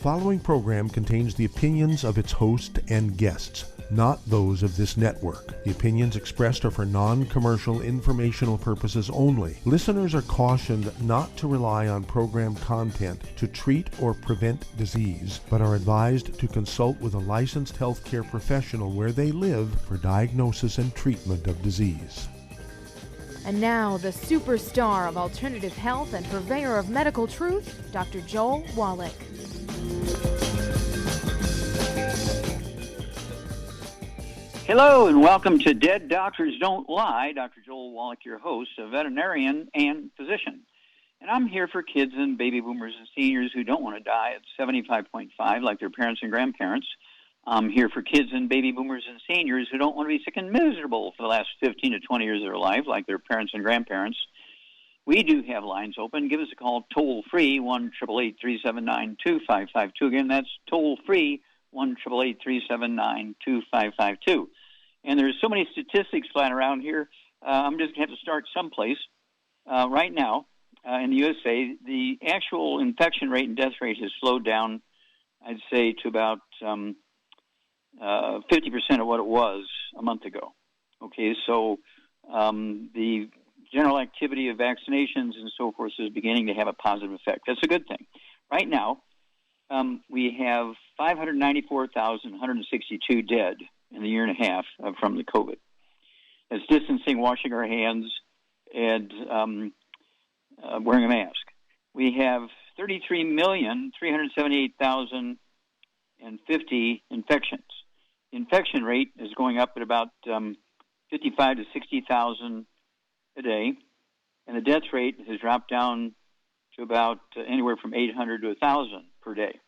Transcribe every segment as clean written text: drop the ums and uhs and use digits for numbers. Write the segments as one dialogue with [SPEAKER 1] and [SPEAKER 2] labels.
[SPEAKER 1] following program contains the opinions of its host and guests, not those of this network. The opinions expressed are for non-commercial informational purposes only. Listeners are cautioned not to rely on program content to treat or prevent disease, but are advised to consult with a licensed healthcare professional where they live for diagnosis and treatment of disease.
[SPEAKER 2] And now, the superstar of alternative health and purveyor of medical truth, Dr. Joel Wallach.
[SPEAKER 3] Hello, and welcome to Dead Doctors Don't Lie. Dr. Joel Wallach, your host, a veterinarian and physician. And I'm here for kids and baby boomers and seniors who don't want to die at 75.5 like their parents and grandparents. I'm here for kids and baby boomers and seniors who don't want to be sick and miserable for the last 15 to 20 years of their life like their parents and grandparents. We do have lines open. Give us a call toll-free, 1-888-379-2552. Again, that's toll-free, 1-888-379-2552. And there's so many statistics flying around here. I'm just going to have to start someplace. Right now, in the USA, the actual infection rate and death rate has slowed down, I'd say, to about 50% of what it was a month ago. Okay, so the general activity of vaccinations and so forth is beginning to have a positive effect. That's a good thing. Right now, we have 594,162 dead in the year and a half from the COVID. That's distancing, washing our hands, and wearing a mask. We have 33,378,050 infections. The infection rate is going up at about 55 to 60,000 a day, and the death rate has dropped down to about anywhere from 800 to 1,000 per day.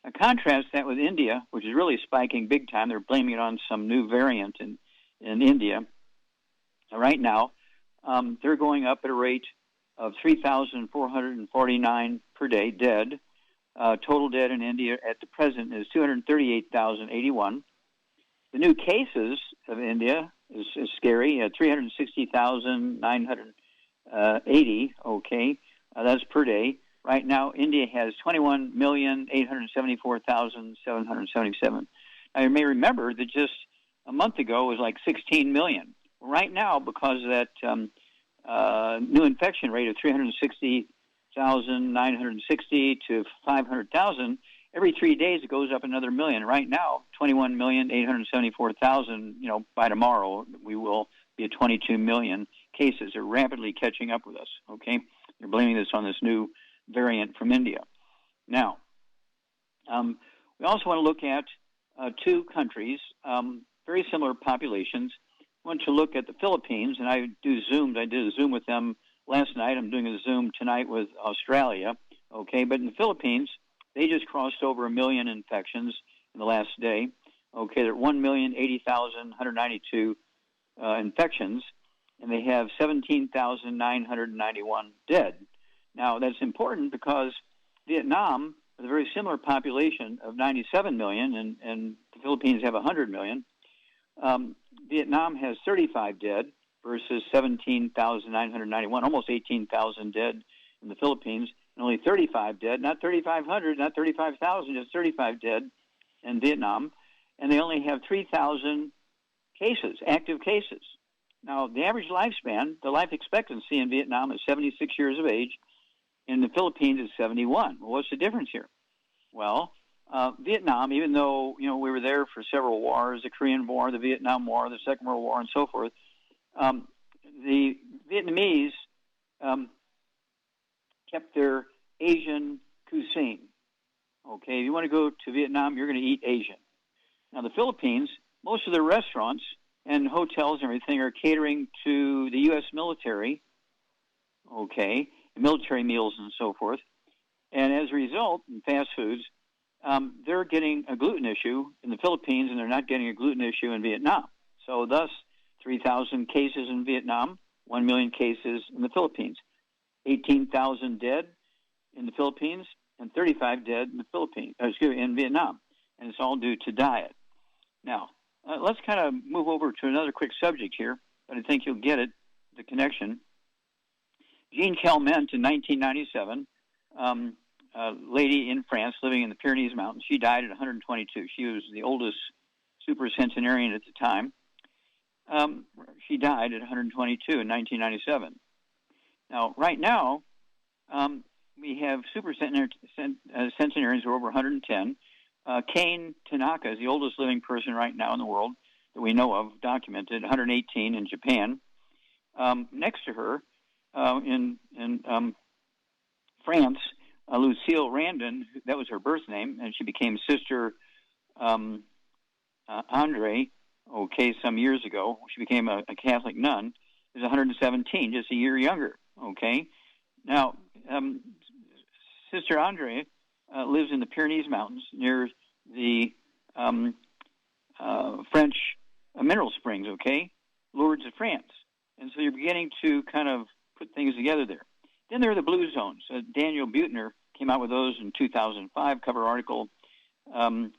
[SPEAKER 3] Now, contrast that with India, which is really spiking big time. They're blaming it on some new variant in India. Right now, they're going up at a rate of 3,449 per day dead. Total dead in India at the present is 238,081. The new cases of India is scary, 360,980, okay, that's per day. Right now, India has 21,874,777. Now, you may remember that just a month ago it was like 16 million. Right now, because of that new infection rate of 360,960 to 500,000, every 3 days it goes up another million. Right now, 21,874,000, by tomorrow we will be at 22 million cases. They're rapidly catching up with us, okay? They're blaming this on this new variant from India. Now, we also want to look at two countries, very similar populations. I want to look at the Philippines, and I did a Zoom with them last night. I'm doing a Zoom tonight with Australia, okay? But in the Philippines, they just crossed over 1 million infections in the last day. Okay, they're at 1,080,192 infections, and they have 17,991 dead. Now, that's important because Vietnam has a very similar population of 97 million, and the Philippines have 100 million. Vietnam has 35 dead versus 17,991, almost 18,000 dead in the Philippines, and only 35 dead, not 3,500, not 35,000, just 35 dead in Vietnam, and they only have 3,000 cases, active cases. Now, the average lifespan, the life expectancy in Vietnam is 76 years of age. In the Philippines, it's 71. Well, what's the difference here? Well, Vietnam, even though, we were there for several wars, the Korean War, the Vietnam War, the Second World War, and so forth, the Vietnamese kept their Asian cuisine. Okay, if you want to go to Vietnam, you're going to eat Asian. Now, the Philippines, most of their restaurants and hotels and everything are catering to the U.S. military, okay, military meals and so forth. And as a result, in fast foods, they're getting a gluten issue in the Philippines, and they're not getting a gluten issue in Vietnam. So thus, 3,000 cases in Vietnam, 1 million cases in the Philippines, 18,000 dead in the Philippines, and 35 dead in in Vietnam. And it's all due to diet. Now, let's kind of move over to another quick subject here, but I think you'll get it, the connection. Jean Calment in 1997 lady in France living in the Pyrenees Mountains. She died at 122. She was the oldest supercentenarian at the time. She died at 122 in 1997. Now, right now, we have supercentenarians who are over 110. Kane Tanaka is the oldest living person right now in the world that we know of, documented, 118 in Japan. Next to her, in France, Lucille Randon, that was her birth name, and she became Sister Andre, some years ago. She became a Catholic nun, is 117, just a year younger, okay? Now, Sister Andre lives in the Pyrenees Mountains near the French mineral springs, okay? Lourdes of France. And so you're beginning to kind of put things together there. Then there are the blue zones. Daniel Buettner came out with those in 2005, cover article in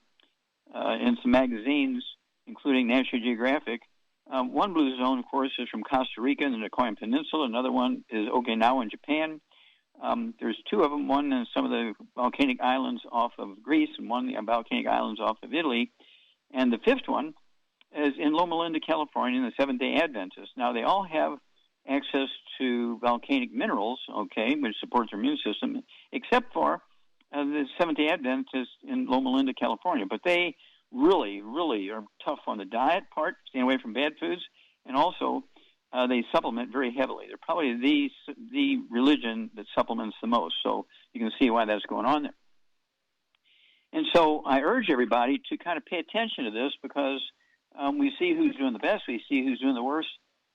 [SPEAKER 3] some magazines, including National Geographic. One blue zone, of course, is from Costa Rica and the Nicoyan Peninsula. Another one is Okinawa in Japan. There's two of them, one in some of the volcanic islands off of Greece and one in the volcanic islands off of Italy. And the fifth one is in Loma Linda, California, in the Seventh-day Adventists. Now, they all have access to volcanic minerals, okay, which supports our immune system, except for the Seventh-day Adventists in Loma Linda, California. But they really, really are tough on the diet part, staying away from bad foods, and also they supplement very heavily. They're probably the religion that supplements the most, so you can see why that's going on there. And so I urge everybody to kind of pay attention to this because we see who's doing the best, we see who's doing the worst,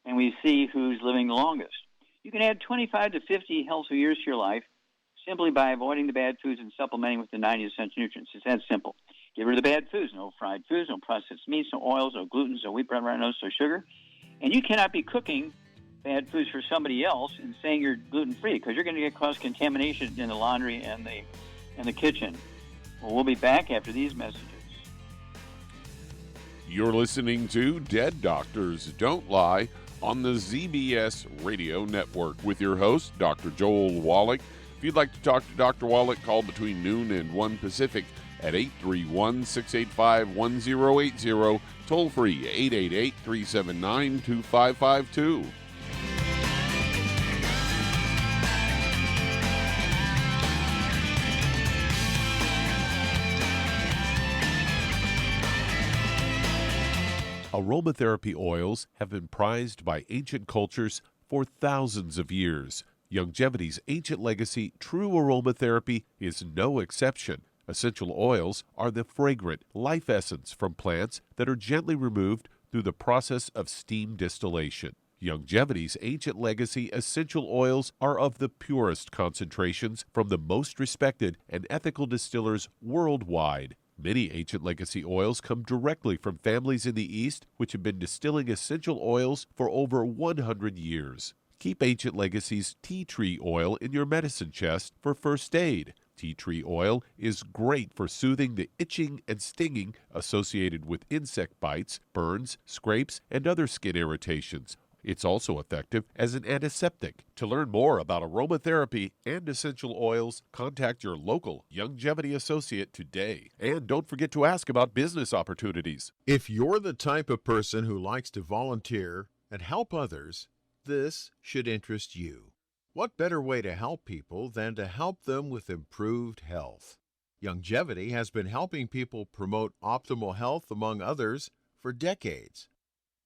[SPEAKER 3] and we see who's living the longest. You can add 25 to 50 healthy years to your life simply by avoiding the bad foods and supplementing with the 90 essential nutrients. It's that simple. Get rid of the bad foods, no fried foods, no processed meats, no oils, no gluten, no wheat, bread, no sugar. And you cannot be cooking bad foods for somebody else and saying you're gluten-free because you're going to get cross-contamination in the laundry and the kitchen. Well, we'll be back after these messages.
[SPEAKER 4] You're listening to Dead Doctors Don't Lie on the ZBS Radio Network with your host, Dr. Joel Wallach. If you'd like to talk to Dr. Wallach, call between noon and 1 Pacific at 831-685-1080, toll free 888-379-2552. Aromatherapy oils have been prized by ancient cultures for thousands of years. Longevity's ancient legacy, true aromatherapy, is no exception. Essential oils are the fragrant life essence from plants that are gently removed through the process of steam distillation. Longevity's ancient legacy essential oils are of the purest concentrations from the most respected and ethical distillers worldwide. Many ancient legacy oils come directly from families in the East which have been distilling essential oils for over 100 years. Keep Ancient Legacy's tea tree oil in your medicine chest for first aid. Tea tree oil is great for soothing the itching and stinging associated with insect bites, burns, scrapes, and other skin irritations. It's also effective as an antiseptic. To learn more about aromatherapy and essential oils, contact your local Longevity associate today. And don't forget to ask about business opportunities.
[SPEAKER 1] If you're the type of person who likes to volunteer and help others, this should interest you. What better way to help people than to help them with improved health? Longevity has been helping people promote optimal health, among others, for decades.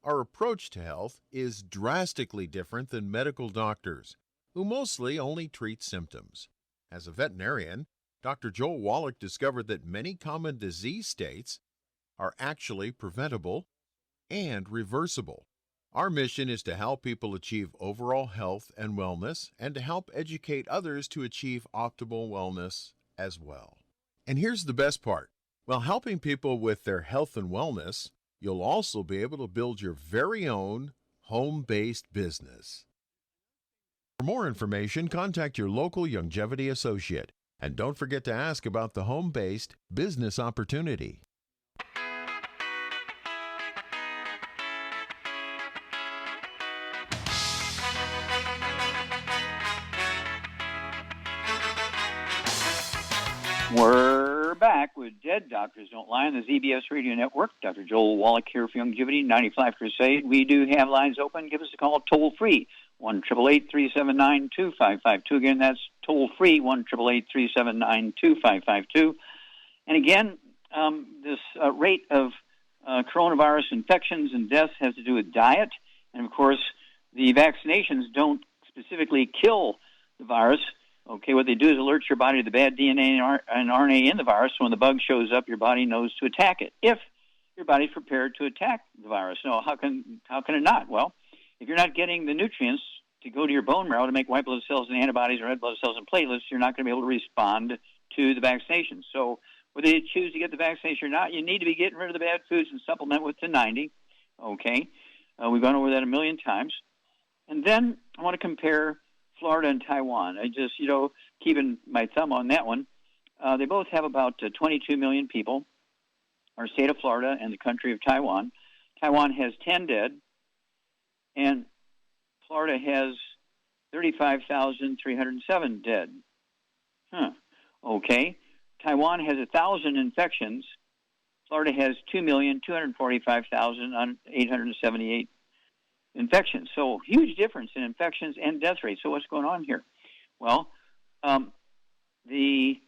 [SPEAKER 1] Our approach to health is drastically different than medical doctors, who mostly only treat symptoms. As a veterinarian, Dr. Joel Wallach discovered that many common disease states are actually preventable and reversible. Our mission is to help people achieve overall health and wellness and to help educate others to achieve optimal wellness as well. And here's the best part. While helping people with their health and wellness, you'll also be able to build your very own home-based business. For more information, contact your local Longevity associate. And don't forget to ask about the home-based business opportunity.
[SPEAKER 3] We're back with Dead Doctors Don't Lie on the ZBS Radio Network. Dr. Joel Wallach here for Longevity 95 Crusade. We do have lines open. Give us a call toll-free, 1-888-379-2552. Again, that's toll-free, 1-888-379-2552. And again, this rate of coronavirus infections and deaths has to do with diet. And, of course, the vaccinations don't specifically kill the virus. Okay, what they do is alert your body to the bad DNA and RNA in the virus. So when the bug shows up, your body knows to attack it, if your body's prepared to attack the virus. No, how can it not? Well, if you're not getting the nutrients to go to your bone marrow to make white blood cells and antibodies or red blood cells and platelets, you're not going to be able to respond to the vaccination. So whether you choose to get the vaccination or not, you need to be getting rid of the bad foods and supplement with the 90. Okay, we've gone over that a million times. And then I want to compare Florida and Taiwan. I just, keeping my thumb on that one. They both have about 22 million people, our state of Florida and the country of Taiwan. Taiwan has 10 dead, and Florida has 35,307 dead. Okay. Taiwan has 1,000 infections. Florida has 2,245,878 infections. So huge difference in infections and death rates. So what's going on here? Well, the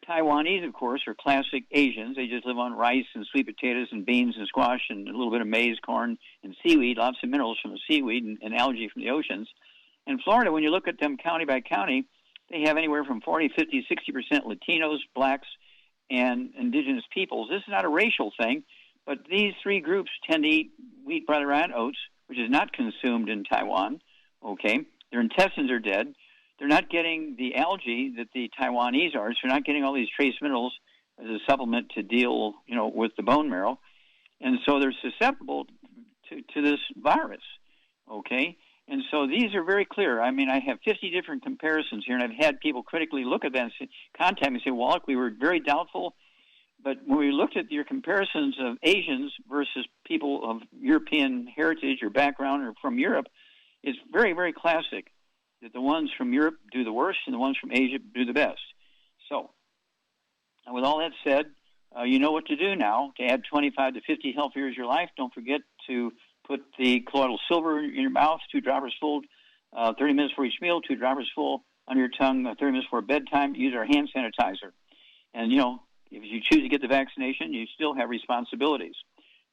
[SPEAKER 3] Taiwanese, of course, are classic Asians. They just live on rice and sweet potatoes and beans and squash and a little bit of maize, corn, and seaweed, lots of minerals from the seaweed and algae from the oceans. And Florida, when you look at them county by county, they have anywhere from 40, 50, 60% Latinos, blacks, and indigenous peoples. This is not a racial thing, but these three groups tend to eat wheat, barley, rye, and oats, which is not consumed in Taiwan. Okay, their intestines are dead. They're not getting the algae that the Taiwanese are, so they're not getting all these trace minerals as a supplement to deal, with the bone marrow. And so they're susceptible to this virus, okay? And so these are very clear. I mean, I have 50 different comparisons here, and I've had people critically look at that and contact me and say, Wallach, we were very doubtful, but when we looked at your comparisons of Asians versus people of European heritage or background or from Europe, it's very, very classic that the ones from Europe do the worst and the ones from Asia do the best. So, with all that said, you know what to do now to add 25 to 50 healthy years of your life. Don't forget to put the colloidal silver in your mouth, 2 droppers full, 30 minutes for each meal, 2 droppers full on your tongue, 30 minutes for bedtime. Use our hand sanitizer. And, if you choose to get the vaccination, you still have responsibilities.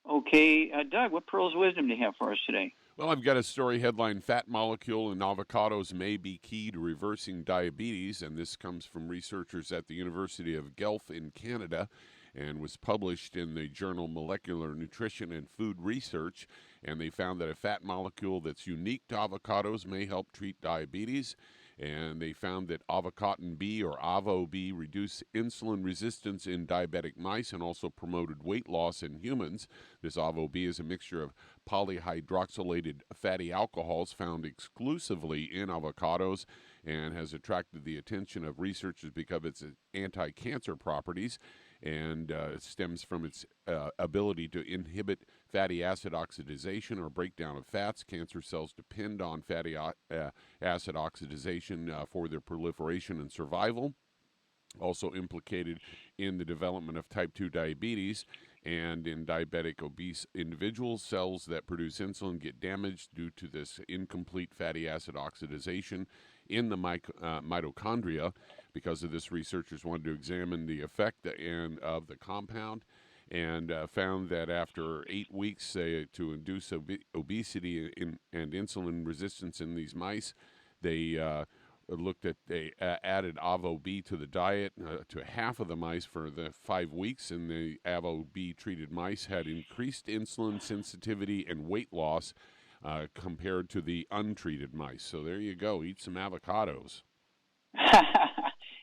[SPEAKER 3] Okay, Doug, what pearls of wisdom do you have for us today?
[SPEAKER 4] Well, I've got a story headline, Fat Molecule in Avocados May Be Key to Reversing Diabetes, and this comes from researchers at the University of Guelph in Canada and was published in the journal Molecular Nutrition and Food Research, and they found that a fat molecule that's unique to avocados may help treat diabetes. And they found that Avocados B, or AVO-B, reduced insulin resistance in diabetic mice and also promoted weight loss in humans. This AVO-B is a mixture of polyhydroxylated fatty alcohols found exclusively in avocados and has attracted the attention of researchers because of its anti-cancer properties, and stems from its ability to inhibit fatty acid oxidation or breakdown of fats. Cancer cells depend on fatty acid oxidation for their proliferation and survival. Also implicated in the development of type 2 diabetes, and in diabetic obese individuals, cells that produce insulin get damaged due to this incomplete fatty acid oxidation in the mitochondria. Because of this, researchers wanted to examine the effect of the compound, and found that after 8 weeks to induce obesity and insulin resistance in these mice, they added AVO-B to the diet to half of the mice for the 5 weeks, and the AVO-B treated mice had increased insulin sensitivity and weight loss compared to the untreated mice. So there you go, eat some avocados.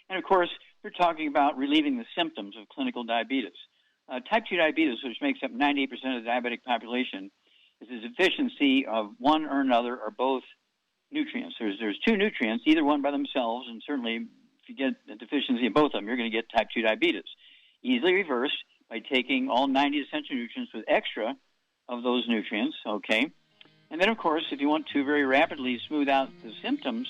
[SPEAKER 3] And of course, they're talking about relieving the symptoms of clinical diabetes. Type 2 diabetes, which makes up 98% of the diabetic population, is a deficiency of one or another or both nutrients. There's 2 nutrients, either one by themselves, and certainly if you get a deficiency of both of them, you're going to get type 2 diabetes. Easily reversed by taking all 90 essential nutrients with extra of those nutrients, okay? And then, of course, if you want to very rapidly smooth out the symptoms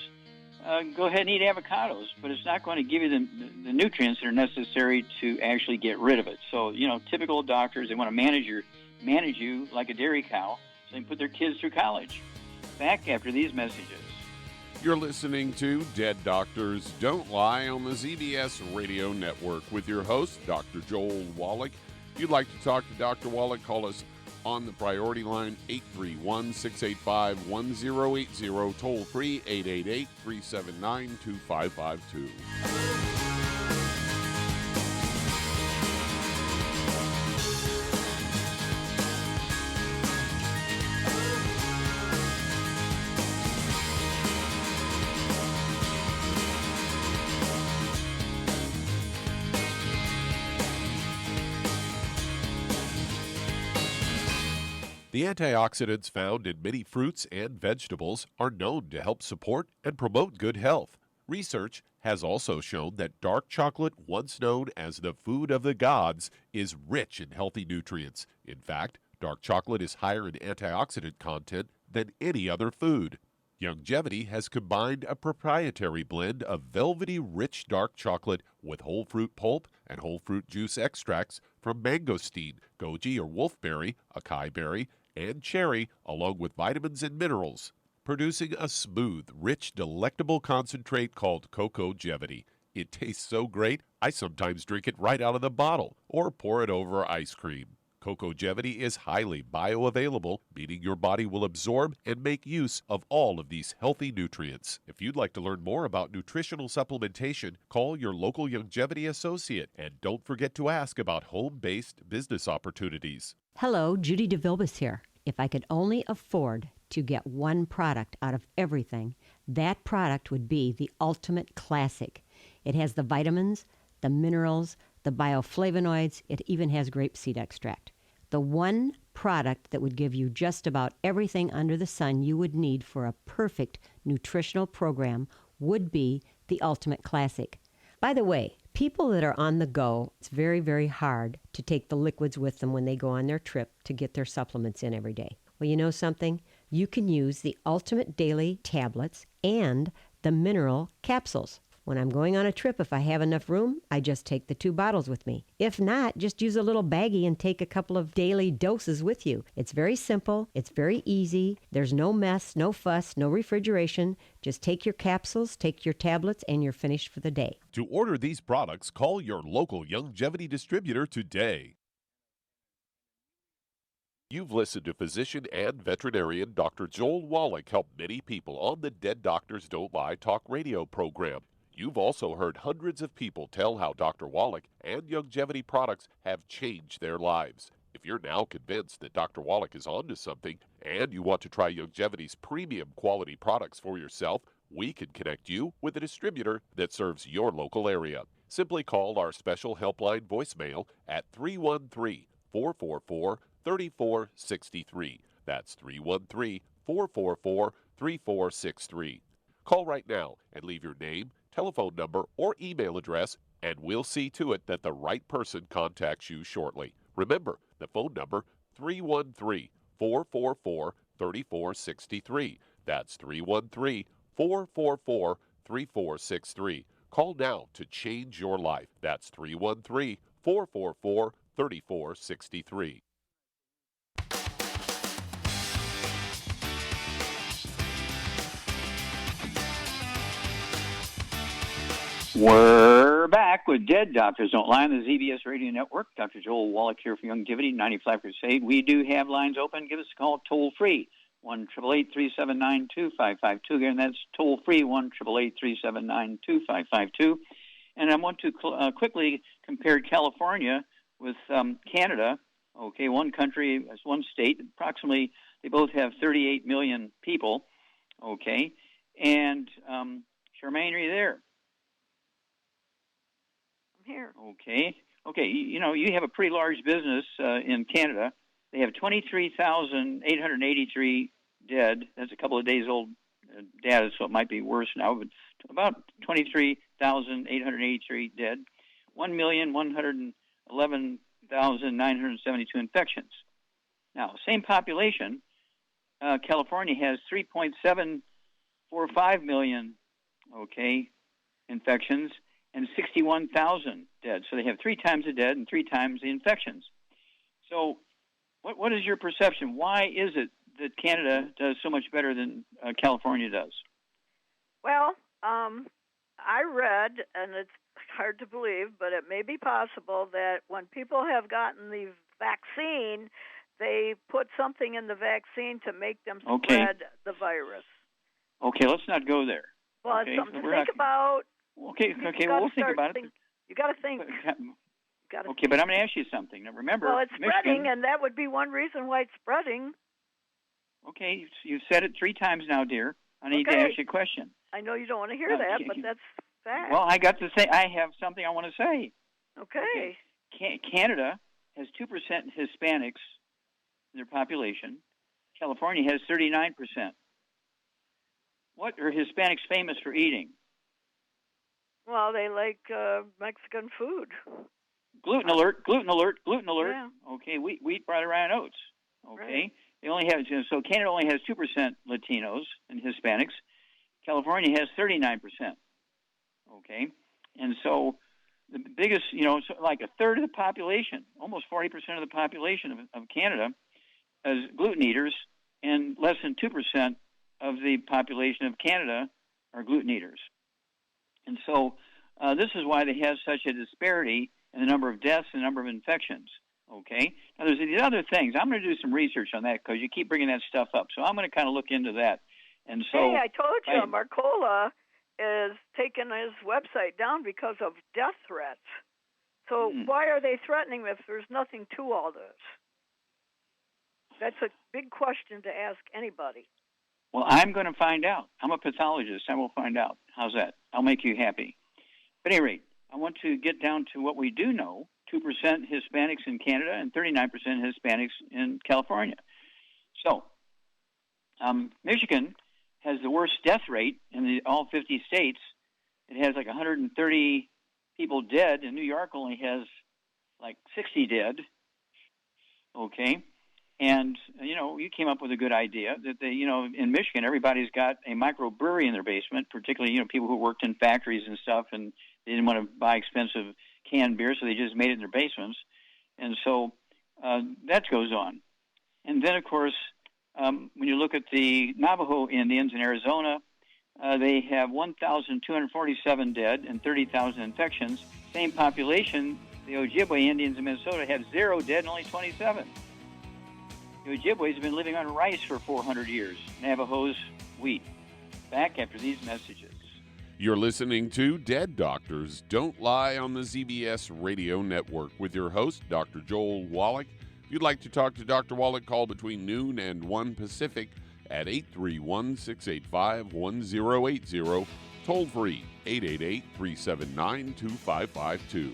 [SPEAKER 3] go ahead and eat avocados, but it's not going to give you the nutrients that are necessary to actually get rid of it. So, typical doctors, they want to manage you like a dairy cow so they can put their kids through college. Back after these messages.
[SPEAKER 4] You're listening to Dead Doctors Don't Lie on the ZBS Radio Network with your host, Dr. Joel Wallach. If you'd like to talk to Dr. Wallach, call us on the priority line, 831-685-1080, toll free, 888-379-2552. The antioxidants found in many fruits and vegetables are known to help support and promote good health. Research has also shown that dark chocolate, once known as the food of the gods, is rich in healthy nutrients. In fact, dark chocolate is higher in antioxidant content than any other food. Youngevity has combined a proprietary blend of velvety rich dark chocolate with whole fruit pulp and whole fruit juice extracts from mangosteen, goji or wolfberry, acai berry, and cherry, along with vitamins and minerals, producing a smooth, rich, delectable concentrate called Cocogevity. It tastes so great, I sometimes drink it right out of the bottle or pour it over ice cream. Cocogevity is highly bioavailable, meaning your body will absorb and make use of all of these healthy nutrients. If you'd like to learn more about nutritional supplementation, call your local Youngevity associate, and don't forget to ask about home-based business opportunities.
[SPEAKER 5] Hello, Judy DeVilbus here. If I could only afford to get one product out of everything, that product would be the Ultimate Classic. It has the vitamins, the minerals, the bioflavonoids. It even has grapeseed extract. The one product that would give you just about everything under the sun you would need for a perfect nutritional program would be the Ultimate Classic. By the way, people that are on the go, it's very, very hard to take the liquids with them when they go on their trip to get their supplements in every day. Well, you know something? You can use the Ultimate Daily tablets and the mineral capsules. When I'm going on a trip, if I have enough room, I just take the 2 bottles with me. If not, just use a little baggie and take a couple of daily doses with you. It's very simple. It's very easy. There's no mess, no fuss, no refrigeration. Just take your capsules, take your tablets, and you're finished for the day.
[SPEAKER 4] To order these products, call your local Youngevity distributor today. You've listened to physician and veterinarian Dr. Joel Wallach help many people on the Dead Doctors Don't Lie talk radio program. You've also heard hundreds of people tell how Dr. Wallach and Youngevity products have changed their lives. If you're now convinced that Dr. Wallach is onto something and you want to try Youngevity's premium quality products for yourself, we can connect you with a distributor that serves your local area. Simply call our special helpline voicemail at 313-444-3463. That's 313-444-3463. Call right now and leave your name, telephone number, or email address, and we'll see to it that the right person contacts you shortly. Remember, the phone number, 313-444-3463. That's 313-444-3463. Call now to change your life. That's 313-444-3463.
[SPEAKER 3] We're back with Dead Doctors Don't Lie on the ZBS Radio Network. Dr. Joel Wallach here for Youngevity, 95 Crusade. We do have lines open. Give us a call toll-free, 1-888-379-2552. Again, that's toll-free, 1-888-379-2552. And I want to quickly compare California with Canada. Okay, one country, one state. Approximately, they both have 38 million people. Okay, and Charmaine, are you there?
[SPEAKER 6] Here.
[SPEAKER 3] Okay. You have a pretty large business in Canada. They have 23,883 dead. That's a couple of days old data, so it might be worse now, but about 23,883 dead. 1,111,972 infections. Now, same population, California has 3.745 million okay, infections, and 61,000 dead. So they have 3 times the dead and 3 times the infections. So what is your perception? Why is it that Canada does so much better than California does?
[SPEAKER 6] Well, I read, and it's hard to believe, but it may be possible that when people have gotten the vaccine, they put something in the vaccine to make them spread the virus.
[SPEAKER 3] Okay, let's not go there.
[SPEAKER 6] Well,
[SPEAKER 3] okay,
[SPEAKER 6] it's something to think about.
[SPEAKER 3] Okay, well, we'll think about it.
[SPEAKER 6] You got to think.
[SPEAKER 3] Okay, but I'm going to ask you something. Now, remember,
[SPEAKER 6] well, it's
[SPEAKER 3] Michigan,
[SPEAKER 6] spreading, and that would be one reason why it's spreading.
[SPEAKER 3] Okay, you've said it 3 times now, dear. I need to ask you a question.
[SPEAKER 6] I know you don't want to hear that, but that's fact.
[SPEAKER 3] Well, I got to say, I have something I want to say.
[SPEAKER 6] Okay.
[SPEAKER 3] Canada has 2% Hispanics in their population. California has 39%. What are Hispanics famous for eating?
[SPEAKER 6] Well, they like Mexican food.
[SPEAKER 3] Gluten alert, gluten alert, gluten alert.
[SPEAKER 6] Yeah.
[SPEAKER 3] Okay, wheat, bran, rye, oats. Okay.
[SPEAKER 6] Right.
[SPEAKER 3] They only have, so Canada only has 2% Latinos and Hispanics. California has 39%. Okay. And so the biggest, so like a third of the population, almost 40% of the population of Canada is gluten eaters, and less than 2% of the population of Canada are gluten eaters. And so this is why they have such a disparity in the number of deaths and the number of infections. Okay? Now, there's these other things. I'm going to do some research on that because you keep bringing that stuff up. So I'm going to kind of look into that. And so,
[SPEAKER 6] hey, I told you, Marcola is taking his website down because of death threats. So why are they threatening if there's nothing to all this? That's a big question to ask anybody.
[SPEAKER 3] Well, I'm going to find out. I'm a pathologist. I will find out. How's that? I'll make you happy. But at any rate, I want to get down to what we do know. 2% Hispanics in Canada and 39% Hispanics in California. So, Michigan has the worst death rate in all 50 states. It has like 130 people dead, and New York only has like 60 dead. Okay? And, you came up with a good idea that in Michigan, everybody's got a microbrewery in their basement, particularly, people who worked in factories and stuff, and they didn't want to buy expensive canned beer, so they just made it in their basements. And so that goes on. And then, of course, when you look at the Navajo Indians in Arizona, they have 1,247 dead and 30,000 infections. Same population, the Ojibwe Indians in Minnesota have 0 dead and only 27. The Ojibwe's have been living on rice for 400 years. Navajos, wheat. Back after these messages.
[SPEAKER 4] You're listening to Dead Doctors Don't Lie on the ZBS Radio Network with your host, Dr. Joel Wallach. If you'd like to talk to Dr. Wallach, call between noon and 1 Pacific at 831-685-1080, toll free 888-379-2552.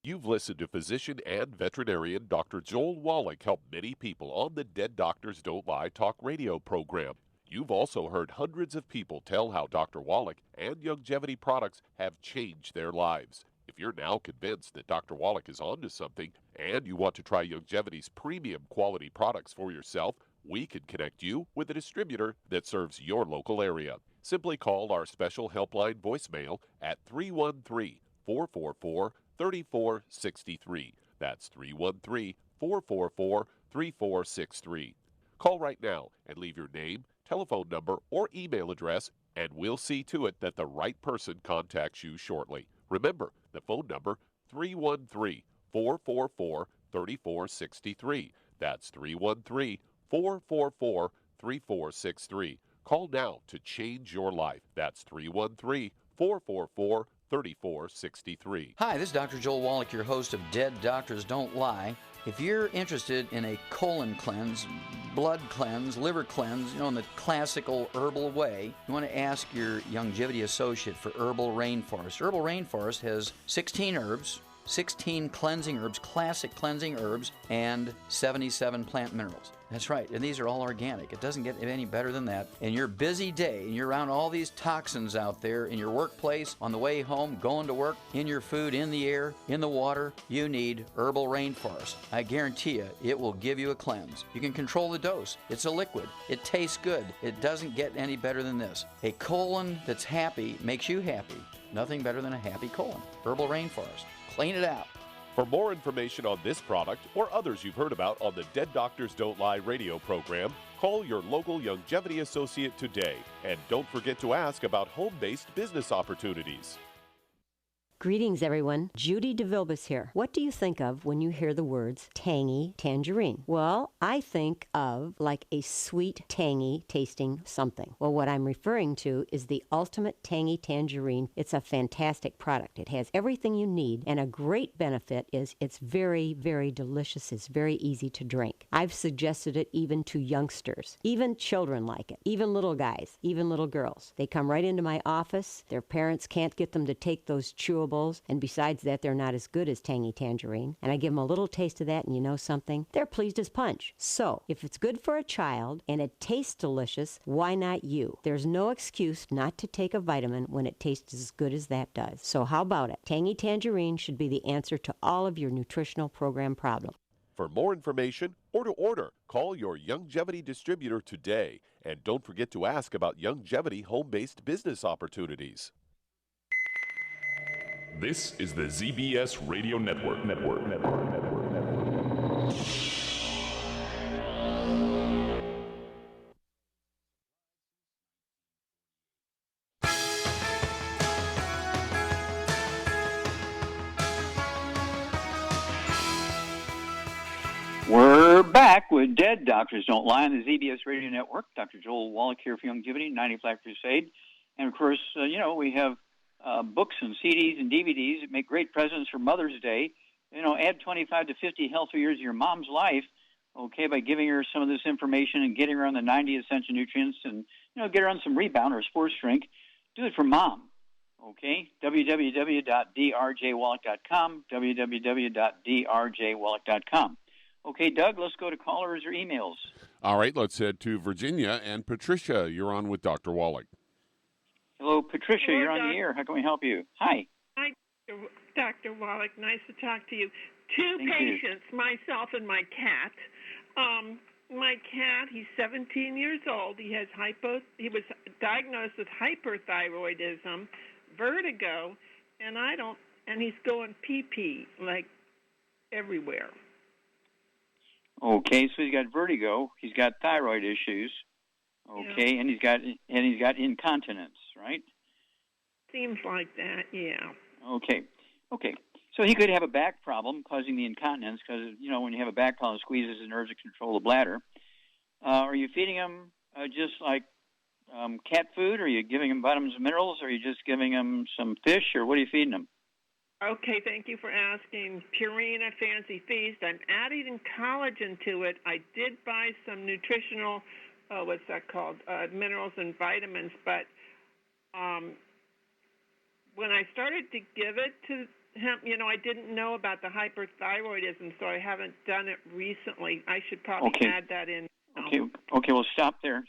[SPEAKER 4] You've listened to physician and veterinarian Dr. Joel Wallach help many people on the Dead Doctors Don't Lie talk radio program. You've also heard hundreds of people tell how Dr. Wallach and Youngevity products have changed their lives. If you're now convinced that Dr. Wallach is onto something and you want to try Youngevity's premium quality products for yourself, we can connect you with a distributor that serves your local area. Simply call our special helpline voicemail at 313-444-3463. That's 313-444-3463. Call right now and leave your name, telephone number, or email address, and we'll see to it that the right person contacts you shortly. Remember, the phone number, 313-444-3463. That's 313-444-3463. Call now to change your life. That's 313-444-3463.
[SPEAKER 7] Hi, this is Dr. Joel Wallach, your host of Dead Doctors Don't Lie. If you're interested in a colon cleanse, blood cleanse, liver cleanse, in the classical herbal way, you want to ask your Youngevity associate for Herbal Rainforest. Herbal Rainforest has 16 herbs, 16 cleansing herbs, classic cleansing herbs, and 77 plant minerals. That's right, and these are all organic. It doesn't get any better than that. In your busy day, and you're around all these toxins out there in your workplace, on the way home, going to work, in your food, in the air, in the water, you need Herbal Rainforest. I guarantee you, it will give you a cleanse. You can control the dose. It's a liquid. It tastes good. It doesn't get any better than this. A colon that's happy makes you happy. Nothing better than a happy colon. Herbal Rainforest. Clean it out.
[SPEAKER 4] For more information on this product or others you've heard about on the Dead Doctors Don't Lie radio program, call your local Longevity associate today. And don't forget to ask about home-based business opportunities.
[SPEAKER 5] Greetings, everyone. Judy DeVilbus here. What do you think of when you hear the words tangy tangerine? Well, I think of like a sweet, tangy tasting something. Well, what I'm referring to is the Ultimate Tangy Tangerine. It's a fantastic product. It has everything you need, and a great benefit is it's very, very delicious. It's very easy to drink. I've suggested it even to youngsters. Even children like it. Even little guys. Even little girls. They come right into my office. Their parents can't get them to take those chewable, and besides that, they're not as good as Tangy Tangerine. And I give them a little taste of that, and you know something? They're pleased as punch. So, if it's good for a child and it tastes delicious, why not you? There's no excuse not to take a vitamin when it tastes as good as that does. So how about it? Tangy Tangerine should be the answer to all of your nutritional program problems.
[SPEAKER 4] For more information or to order, call your Longevity distributor today. And don't forget to ask about Longevity home-based business opportunities.
[SPEAKER 8] This is the ZBS Radio Network.
[SPEAKER 3] We're back with Dead Doctors Don't Lie on the ZBS Radio Network. Dr. Joel Wallach here for Longevity, 90 Black Crusade. And, of course, we have books and CDs and DVDs that make great presents for Mother's Day. Add 25 to 50 healthy years of your mom's life, okay, by giving her some of this information and getting her on the 90 essential nutrients and, get her on some Rebound or sports drink. Do it for Mom, okay? www.drjwallach.com, www.drjwallach.com. Okay, Doug, let's go to callers or emails.
[SPEAKER 4] All right, let's head to Virginia. And Patricia, you're on with Dr. Wallach.
[SPEAKER 3] Hello, Patricia.
[SPEAKER 9] Hello,
[SPEAKER 3] you're on the air. How can we help you? Hi.
[SPEAKER 9] Hi, Dr. Wallach. Nice to talk to you. Two
[SPEAKER 3] Thank
[SPEAKER 9] patients, myself and my cat. My cat, he's 17 years old. He was diagnosed with hyperthyroidism, vertigo, and he's going pee-pee like everywhere.
[SPEAKER 3] Okay, so he's got vertigo. He's got thyroid issues. Okay, yeah. and he's got incontinence, right?
[SPEAKER 9] Seems like that, yeah.
[SPEAKER 3] Okay. So he could have a back problem causing the incontinence because, when you have a back problem, it squeezes the nerves that control the bladder. Are you feeding him just like cat food? Or are you giving him vitamins and minerals? Or are you just giving him some fish? Or what are you feeding him?
[SPEAKER 9] Okay, thank you for asking. Purina Fancy Feast. I'm adding collagen to it. I did buy some nutritional, what's that called, minerals and vitamins, but when I started to give it to him, I didn't know about the hyperthyroidism, so I haven't done it recently. I should probably add that in.
[SPEAKER 3] Okay, well, stop there.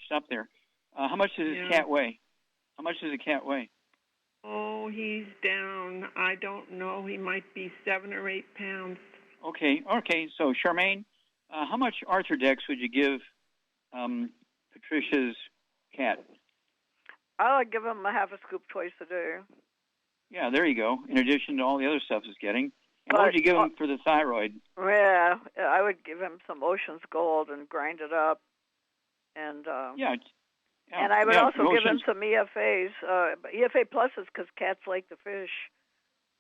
[SPEAKER 3] How much does his cat weigh? How much does a cat weigh?
[SPEAKER 9] Oh, he's down. I don't know. He might be 7 or 8 pounds.
[SPEAKER 3] Okay. So, Charmaine, how much Arthrodex would you give Patricia's cat?
[SPEAKER 6] I would give him a half a scoop twice a day.
[SPEAKER 3] Yeah, there you go. In addition to all the other stuff he's getting. And what would you give him for the thyroid?
[SPEAKER 6] Yeah, I would give him some Ocean's Gold and grind it up. And and I would also give him some EFAs. EFA pluses because cats like the fish.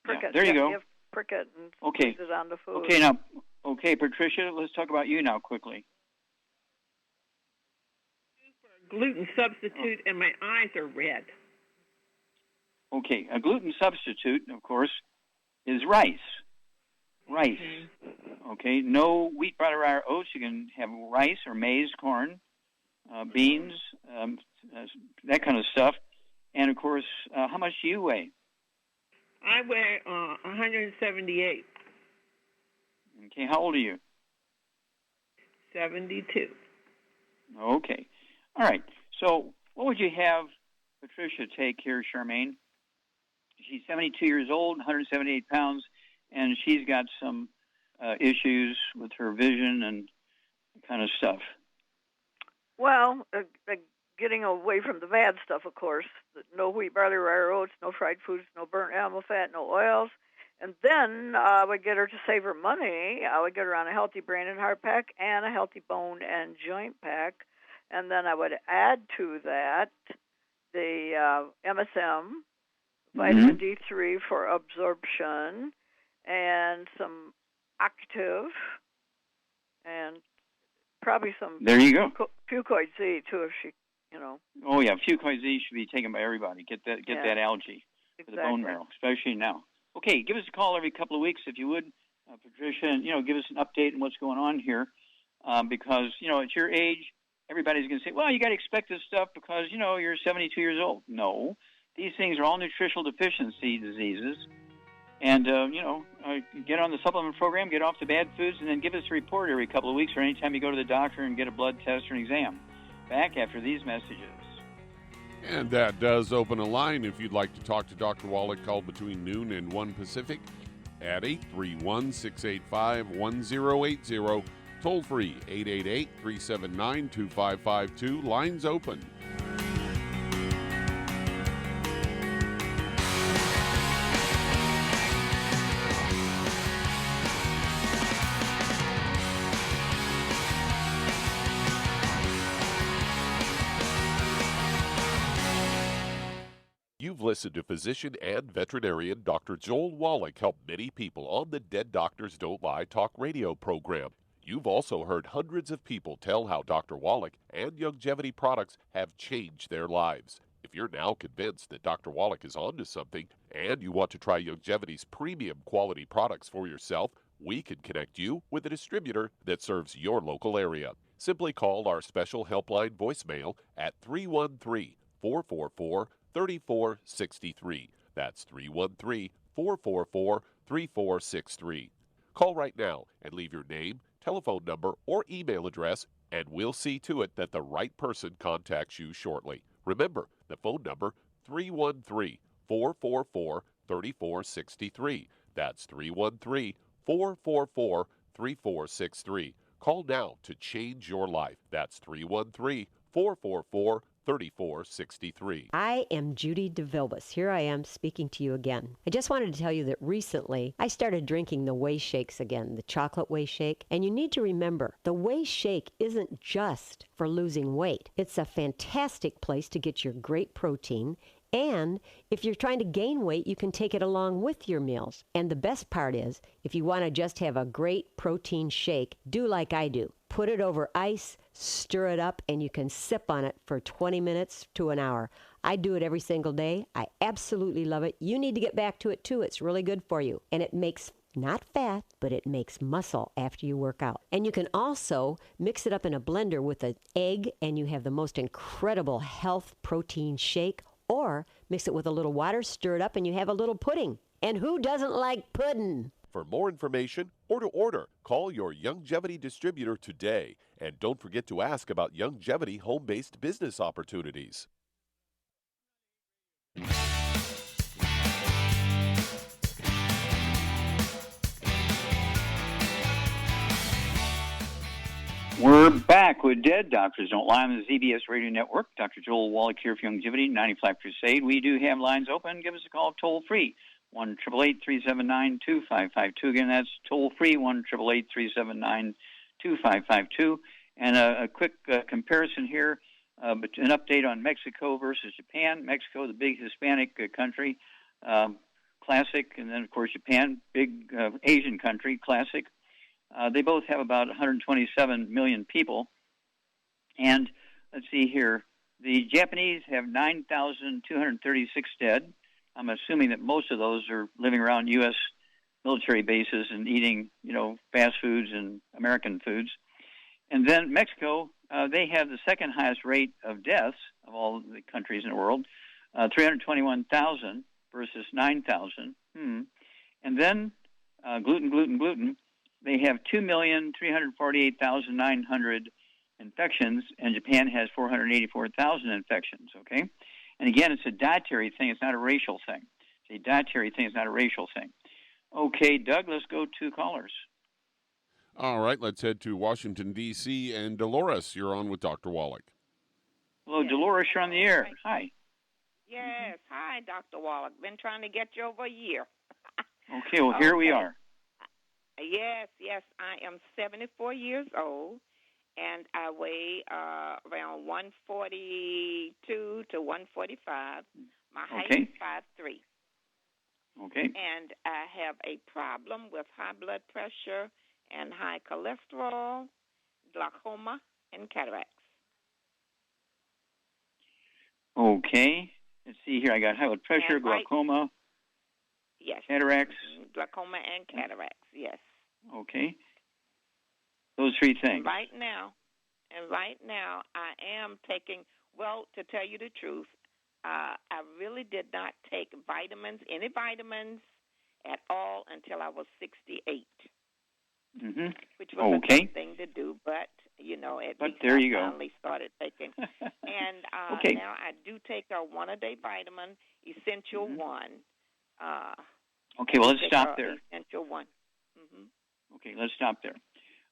[SPEAKER 6] Pricket.
[SPEAKER 3] There you go.
[SPEAKER 6] Pricket and squeeze it on the food.
[SPEAKER 3] Okay, Patricia, let's talk about you now quickly.
[SPEAKER 9] Gluten substitute, and my eyes are red.
[SPEAKER 3] Okay, a gluten substitute, of course, is rice. Rice. Mm-hmm. Okay, no wheat, butter, or oats. You can have rice or maize, corn, beans, that kind of stuff. And, of course, how much do you weigh?
[SPEAKER 9] I weigh 178.
[SPEAKER 3] Okay, how old are you?
[SPEAKER 9] 72.
[SPEAKER 3] Okay. All right. So what would you have Patricia take here, Charmaine? She's 72 years old, 178 pounds, and she's got some issues with her vision and kind of stuff.
[SPEAKER 6] Well, getting away from the bad stuff, of course. No wheat, barley, rye, oats, no fried foods, no burnt animal fat, no oils. And then I would get her to save her money. I would get her on a healthy brain and heart pack and a healthy bone and joint pack. And then I would add to that the MSM, vitamin D3 for absorption, and some Octave, and probably some
[SPEAKER 3] there you go.
[SPEAKER 6] Fucoid Z too, if she,
[SPEAKER 3] Oh yeah, Fucoid Z should be taken by everybody. Get that algae for the bone marrow, especially now. Okay, give us a call every couple of weeks if you would, Patricia, and give us an update on what's going on here, because at your age, everybody's going to say, well, you got to expect this stuff because you're 72 years old. No, these things are all nutritional deficiency diseases. And, get on the supplement program, get off the bad foods, and then give us a report every couple of weeks or anytime you go to the doctor and get a blood test or an exam. Back after these messages.
[SPEAKER 4] And that does open a line. If you'd like to talk to Dr. Wallach, call between noon and 1 Pacific at 831-685-1080. Toll free, 888-379-2552. Lines open. You've listened to physician and veterinarian Dr. Joel Wallach help many people on the Dead Doctors Don't Lie talk radio program. You've also heard hundreds of people tell how Dr. Wallach and Youngevity products have changed their lives. If you're now convinced that Dr. Wallach is onto something and you want to try Youngevity's premium quality products for yourself, we can connect you with a distributor that serves your local area. Simply call our special helpline voicemail at 313-444-3463. That's 313-444-3463. Call right now and leave your name, telephone number, or email address, and we'll see to it that the right person contacts you shortly. Remember, the phone number, 313-444-3463. That's 313-444-3463. Call now to change your life. That's 313-444-3463. 3463.
[SPEAKER 5] I am Judy DeVilbus. Here I am speaking to you again. I just wanted to tell you that recently I started drinking the Whey Shakes again, the chocolate Whey Shake. And you need to remember, the Whey Shake isn't just for losing weight. It's a fantastic place to get your great protein. And if you're trying to gain weight, you can take it along with your meals. And the best part is, if you want to just have a great protein shake, do like I do. Put it over ice, stir it up, and you can sip on it for 20 minutes to an hour. I do it every single day. I absolutely love it. You need to get back to it too. It's really good for you. And it makes not fat, but it makes muscle after you work out. And you can also mix it up in a blender with an egg, and you have the most incredible health protein shake. Or mix it with a little water, stir it up, and you have a little pudding. And who doesn't like pudding?
[SPEAKER 4] For more information or to order, call your Youngevity distributor today. And don't forget to ask about Youngevity home-based business opportunities.
[SPEAKER 3] We're back with Dead Doctors Don't Lie on the ZBS Radio Network. Dr. Joel Wallach here for Youngevity, 95 Crusade. We do have lines open. Give us a call toll-free, 1-888-379-2552. Again, that's toll-free, 1-888-379-2552. And a quick comparison here, an update on Mexico versus Japan. Mexico, the big Hispanic country, classic, and then, of course, Japan, big Asian country, classic. They both have about 127 million people. And let's see here. The Japanese have 9,236 dead. I'm assuming that most of those are living around U.S. military bases and eating, fast foods and American foods. And then Mexico, they have the second highest rate of deaths of all the countries in the world, 321,000 versus 9,000. And then gluten. They have 2,348,900 infections, and Japan has 484,000 infections, okay? And again, it's a dietary thing. It's not a racial thing. It's a dietary thing. It's not a racial thing. Okay, Doug, let's go to callers.
[SPEAKER 4] All right, let's head to Washington, D.C., and Dolores, you're on with Dr. Wallach.
[SPEAKER 3] Hello, Dolores, you're on the air. Hi.
[SPEAKER 10] Yes, hi, Dr. Wallach. Been trying to get you over a year.
[SPEAKER 3] Okay, well, here we are.
[SPEAKER 10] Yes, I am 74 years old, and I weigh around 142 to 145. My height is 5'3".
[SPEAKER 3] Okay.
[SPEAKER 10] And I have a problem with high blood pressure and high cholesterol, glaucoma, and cataracts.
[SPEAKER 3] Okay. Let's see here. I got high blood pressure, glaucoma, cataracts.
[SPEAKER 10] Glaucoma and cataracts, yes.
[SPEAKER 3] Okay. Those three things.
[SPEAKER 10] And right now, I am taking, well, to tell you the truth, I really did not take any vitamins at all until I was 68. Which was a good thing to do, but,
[SPEAKER 3] there you
[SPEAKER 10] I finally started taking. And now I do take a one-a-day vitamin, Essential One.
[SPEAKER 3] Okay, well, let's stop there.
[SPEAKER 10] Essential One.
[SPEAKER 3] Okay, let's stop there.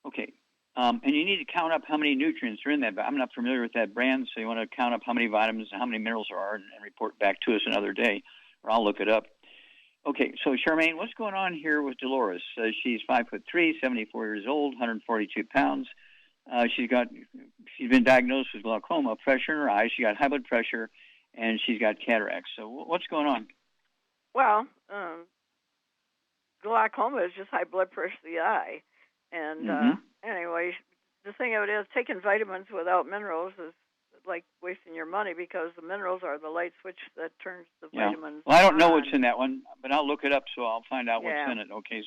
[SPEAKER 3] Okay. And you need to count up how many nutrients are in that. I'm not familiar with that brand, so you want to count up how many vitamins and how many minerals there are and report back to us another day, or I'll look it up. Okay, so Charmaine, what's going on here with Dolores? She's 5'3", 74 years old, 142 pounds. She's been diagnosed with glaucoma, pressure in her eyes. She got high blood pressure, and she's got cataracts. So what's going on?
[SPEAKER 6] Well, glaucoma is just high blood pressure of the eye. And anyway, the thing of it is, taking vitamins without minerals is like wasting your money, because the minerals are the light switch that turns the vitamins
[SPEAKER 3] Well, I don't know
[SPEAKER 6] on.
[SPEAKER 3] what's in that one, but I'll look it up, so I'll find out what's in it. Okay,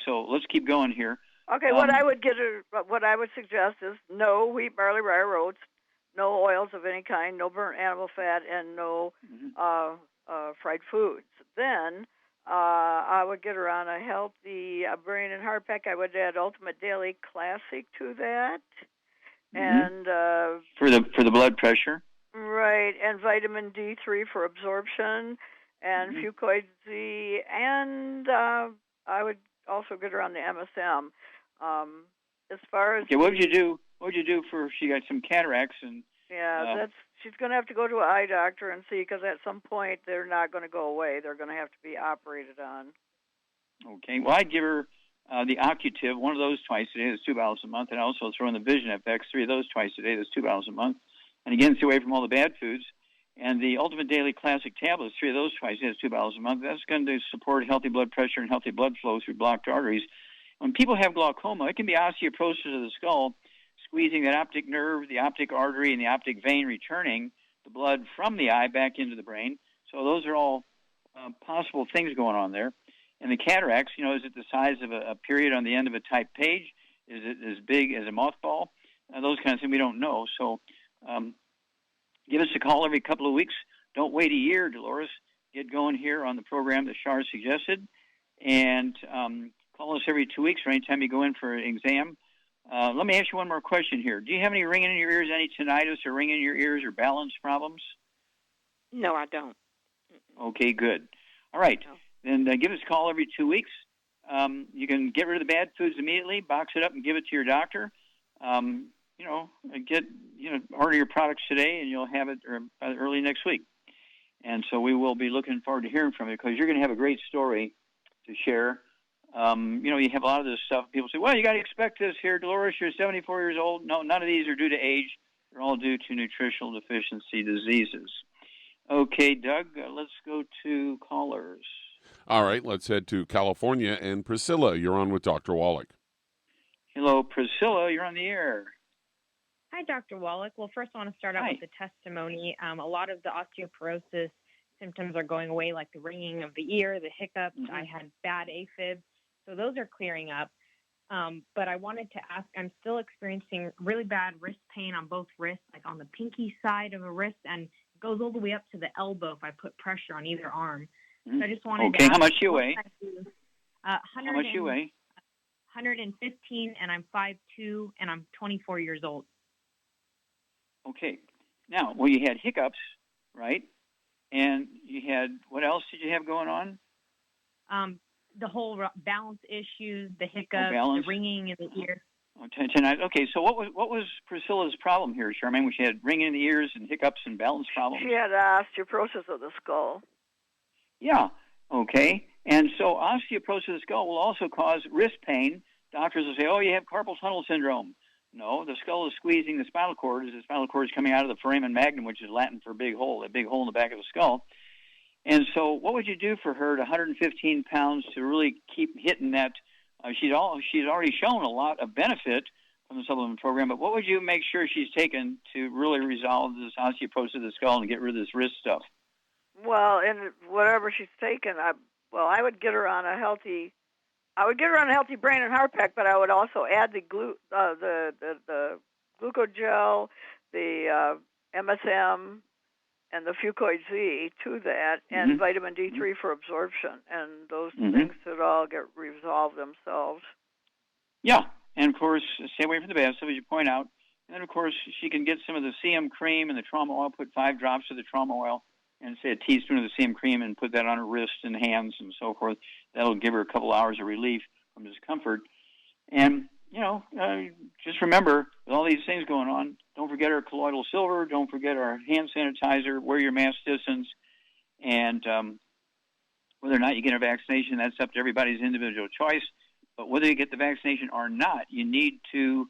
[SPEAKER 3] so let's keep going here.
[SPEAKER 6] Okay, what I would suggest is no wheat, barley, rye, oats, no oils of any kind, no burnt animal fat, and no fried foods. Then I would get her on a healthy brain and heart pack. I would add Ultimate Daily Classic to that, and
[SPEAKER 3] for the blood pressure.
[SPEAKER 6] Right, and vitamin D3 for absorption, and Fucoid Z, and I would also get her on the MSM. As far as
[SPEAKER 3] what would you do? What would you do for she got some cataracts and?
[SPEAKER 6] Yeah, she's going to have to go to an eye doctor and see, because at some point they're not going to go away. They're going to have to be operated on.
[SPEAKER 3] Okay. Well, I'd give her the Occutive, one of those twice a day. That's 2 bottles a month. And I also throw in the Vision FX, 3 of those twice a day. That's 2 bottles a month. And again, stay away from all the bad foods. And the Ultimate Daily Classic tablets, 3 of those twice a day. That's 2 bottles a month. That's going to support healthy blood pressure and healthy blood flow through blocked arteries. When people have glaucoma, it can be osteoporosis of the skull, squeezing that optic nerve, the optic artery, and the optic vein, returning the blood from the eye back into the brain. So those are all possible things going on there. And the cataracts, is it the size of a period on the end of a typed page? Is it as big as a mothball? Those kinds of things we don't know. So give us a call every couple of weeks. Don't wait a year, Dolores. Get going here on the program that Char suggested. And call us every 2 weeks or anytime you go in for an exam. Let me ask you one more question here. Do you have any ringing in your ears, any tinnitus or ringing in your ears or balance problems?
[SPEAKER 10] No, I don't.
[SPEAKER 3] Okay, good. All right.
[SPEAKER 10] No.
[SPEAKER 3] Then give us a call every 2 weeks. You can get rid of the bad foods immediately, box it up and give it to your doctor. Order your products today and you'll have it early next week. And so we will be looking forward to hearing from you, because you're going to have a great story to share. You have a lot of this stuff. People say, well, you got to expect this here, Dolores. You're 74 years old. No, none of these are due to age. They're all due to nutritional deficiency diseases. Okay, Doug, let's go to callers.
[SPEAKER 4] All right, let's head to California. And Priscilla, you're on with Dr. Wallach.
[SPEAKER 3] Hello, Priscilla. You're on the air.
[SPEAKER 11] Hi, Dr. Wallach. Well, first I want to start out with the testimony. A lot of the osteoporosis symptoms are going away, like the ringing of the ear, the hiccups. I had bad AFib. So those are clearing up. But I wanted to ask, I'm still experiencing really bad wrist pain on both wrists, like on the pinky side of a wrist, and it goes all the way up to the elbow if I put pressure on either arm. So I just wanted
[SPEAKER 3] Okay,
[SPEAKER 11] to
[SPEAKER 3] how much do you weigh?
[SPEAKER 11] How
[SPEAKER 3] much do you weigh?
[SPEAKER 11] 115, and I'm 5'2", and I'm 24 years old.
[SPEAKER 3] Okay. Now, well, you had hiccups, right? And you had, what else did you have going on?
[SPEAKER 11] The whole balance issues, the hiccups,
[SPEAKER 3] balance.
[SPEAKER 11] the ringing in the ear.
[SPEAKER 3] Tonight. Okay, so what was Priscilla's problem here, Charmaine? When she had ringing in the ears and hiccups and balance problems?
[SPEAKER 6] She had osteoporosis of the skull.
[SPEAKER 3] Yeah. Okay. And so osteoporosis of the skull will also cause wrist pain. Doctors will say, "Oh, you have carpal tunnel syndrome." No, the skull is squeezing the spinal cord as the spinal cord is coming out of the foramen magnum, which is Latin for big hole, a big hole in the back of the skull. And so what would you do for her at 115 pounds to really keep hitting that? She's already shown a lot of benefit from the supplement program, but what would you make sure she's taken to really resolve this osteoporosis of the skull and get rid of this wrist stuff?
[SPEAKER 6] Well, in whatever she's taken, I would get her on a healthy brain and heart pack, but I would also add the glucogel, the MSM, and the Fucoid Z to that, and vitamin D3 for absorption, and those things should all get resolved themselves.
[SPEAKER 3] Yeah, and of course, stay away from the bad stuff, as you point out. And then, of course, she can get some of the CM cream and the trauma oil, put 5 drops of the trauma oil, and say a teaspoon of the CM cream, and put that on her wrists and hands and so forth. That'll give her a couple hours of relief from discomfort. And, just remember, with all these things going on, don't forget our colloidal silver, don't forget our hand sanitizer, wear your mask distance, and whether or not you get a vaccination, that's up to everybody's individual choice. But whether you get the vaccination or not, you need to